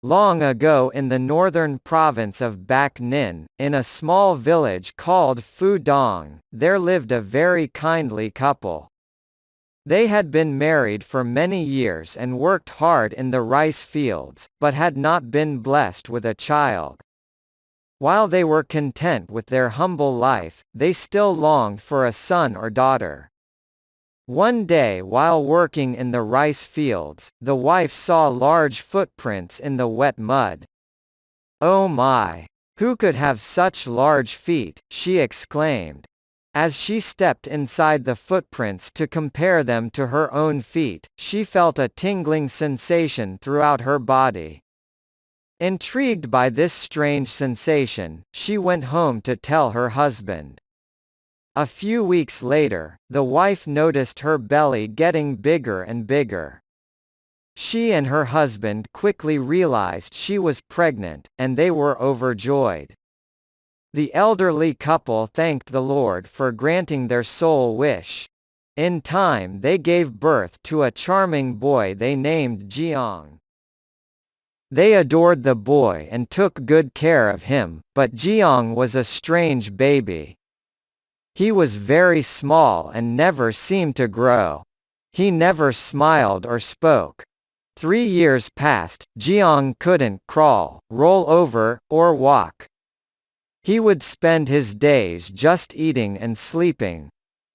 Long ago in the northern province of Bac Ninh, in a small village called Phu Dong, there lived a very kindly couple. They had been married for many years and worked hard in the rice fields, but had not been blessed with a child. While they were content with their humble life, they still longed for a son or daughter. One day while working in the rice fields, the wife saw large footprints in the wet mud. "Oh my! Who could have such large feet?" she exclaimed. As she stepped inside the footprints to compare them to her own feet, she felt a tingling sensation throughout her body. Intrigued by this strange sensation, she went home to tell her husband. A few weeks later, the wife noticed her belly getting bigger and bigger. She and her husband quickly realized she was pregnant, and they were overjoyed. The elderly couple thanked the Lord for granting their sole wish. In time they gave birth to a charming boy they named Jiang. They adored the boy and took good care of him, but Jiang was a strange baby. He was very small and never seemed to grow. He never smiled or spoke. 3 years passed, Jiang couldn't crawl, roll over, or walk. He would spend his days just eating and sleeping.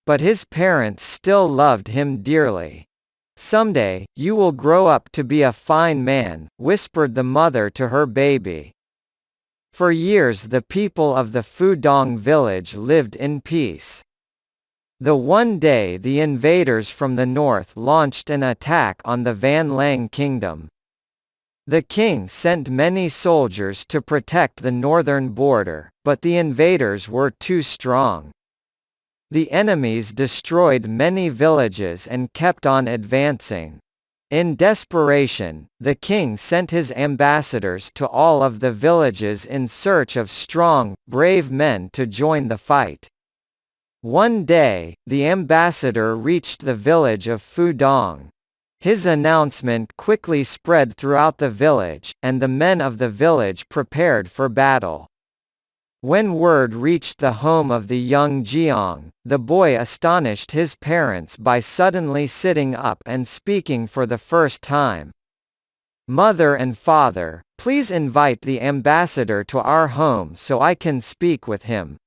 But his parents still loved him dearly. "Someday, you will grow up to be a fine man," whispered the mother to her baby. For years the people of the Phu Dong village lived in peace. The one day the invaders from the north launched an attack on the Van Lang kingdom. The king sent many soldiers to protect the northern border, but the invaders were too strong. The enemies destroyed many villages and kept on advancing. In desperation, the king sent his ambassadors to all of the villages in search of strong, brave men to join the fight. One day, the ambassador reached the village of Phu Dong. His announcement quickly spread throughout the village, and the men of the village prepared for battle. When word reached the home of the young Jiang, the boy astonished his parents by suddenly sitting up and speaking for the first time. "Mother and father, please invite the ambassador to our home so I can speak with him."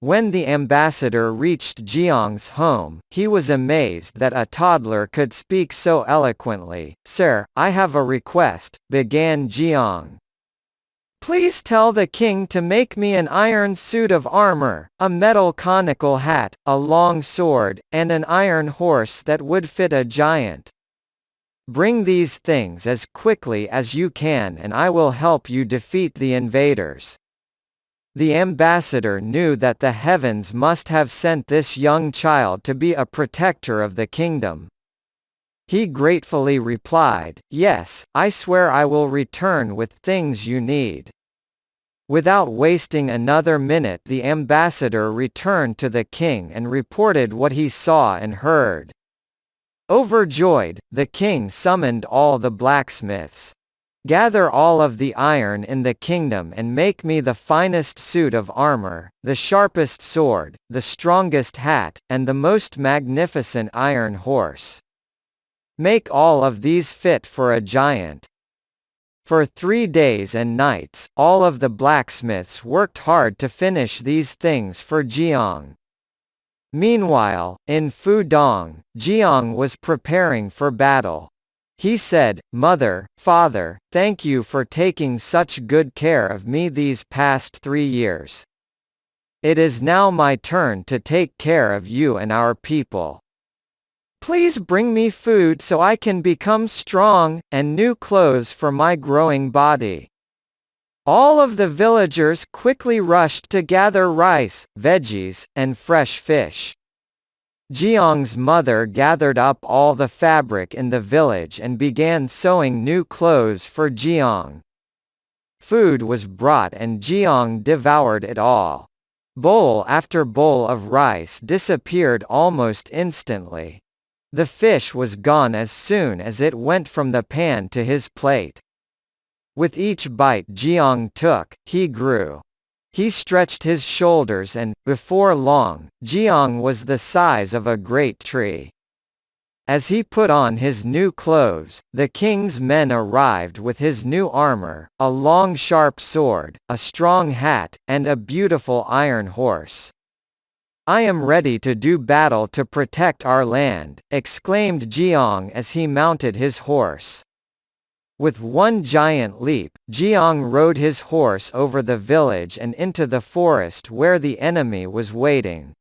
When the ambassador reached Jiang's home, he was amazed that a toddler could speak so eloquently. "Sir, I have a request," began Jiang. "Please tell the king to make me an iron suit of armor, a metal conical hat, a long sword, and an iron horse that would fit a giant. Bring these things as quickly as you can and I will help you defeat the invaders." The ambassador knew that the heavens must have sent this young child to be a protector of the kingdom. He gratefully replied, "Yes, I swear I will return with things you need." Without wasting another minute, the ambassador returned to the king and reported what he saw and heard. Overjoyed, the king summoned all the blacksmiths. "Gather all of the iron in the kingdom and make me the finest suit of armor, the sharpest sword, the strongest hat, and the most magnificent iron horse. Make all of these fit for a giant." For 3 days and nights, all of the blacksmiths worked hard to finish these things for Jiang. Meanwhile, in Phu Dong, Jiang was preparing for battle. He said, "Mother, father, thank you for taking such good care of me these past 3 years. It is now my turn to take care of you and our people. Please bring me food so I can become strong, and new clothes for my growing body." All of the villagers quickly rushed to gather rice, veggies, and fresh fish. Jiang's mother gathered up all the fabric in the village and began sewing new clothes for Jiang. Food was brought and Jiang devoured it all. Bowl after bowl of rice disappeared almost instantly. The fish was gone as soon as it went from the pan to his plate. With each bite Jiang took, he grew. He stretched his shoulders and, before long, Jiang was the size of a great tree. As he put on his new clothes, the king's men arrived with his new armor, a long sharp sword, a strong hat, and a beautiful iron horse. "I am ready to do battle to protect our land," exclaimed Jiang as he mounted his horse. With one giant leap, Jiang rode his horse over the village and into the forest where the enemy was waiting.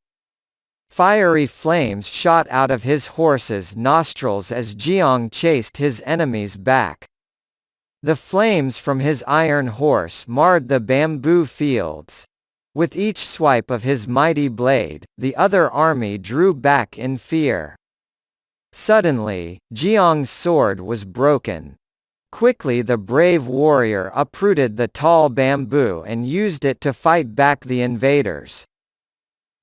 Fiery flames shot out of his horse's nostrils as Jiang chased his enemies back. The flames from his iron horse marred the bamboo fields. With each swipe of his mighty blade, the other army drew back in fear. Suddenly, Jiang's sword was broken. Quickly the brave warrior uprooted the tall bamboo and used it to fight back the invaders.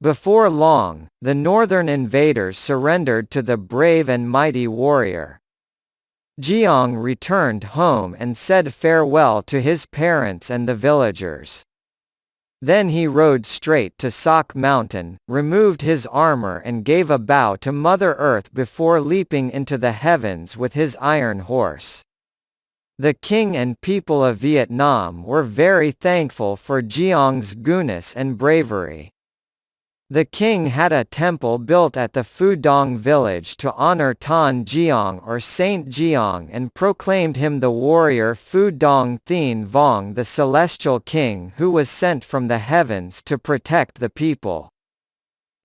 Before long, the northern invaders surrendered to the brave and mighty warrior. Jiang returned home and said farewell to his parents and the villagers. Then he rode straight to Sock Mountain, removed his armor and gave a bow to Mother Earth before leaping into the heavens with his iron horse. The king and people of Vietnam were very thankful for Jiang's goodness and bravery. The king had a temple built at the Phu Dong village to honor Tan Jiang or Saint Jiang and proclaimed him the warrior Phu Dong Thien Vong, the celestial king who was sent from the heavens to protect the people.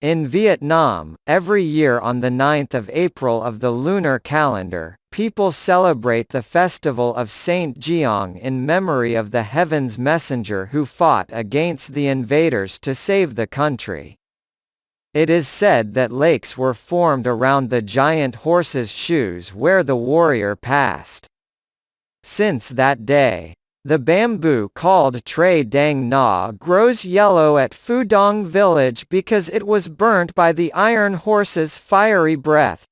In Vietnam, every year on the 9th of April of the lunar calendar, people celebrate the festival of Saint Jiang in memory of the heaven's messenger who fought against the invaders to save the country. It is said that lakes were formed around the giant horse's shoes where the warrior passed. Since that day, the bamboo called Tre Dang Na grows yellow at Phu Dong village because it was burnt by the iron horse's fiery breath.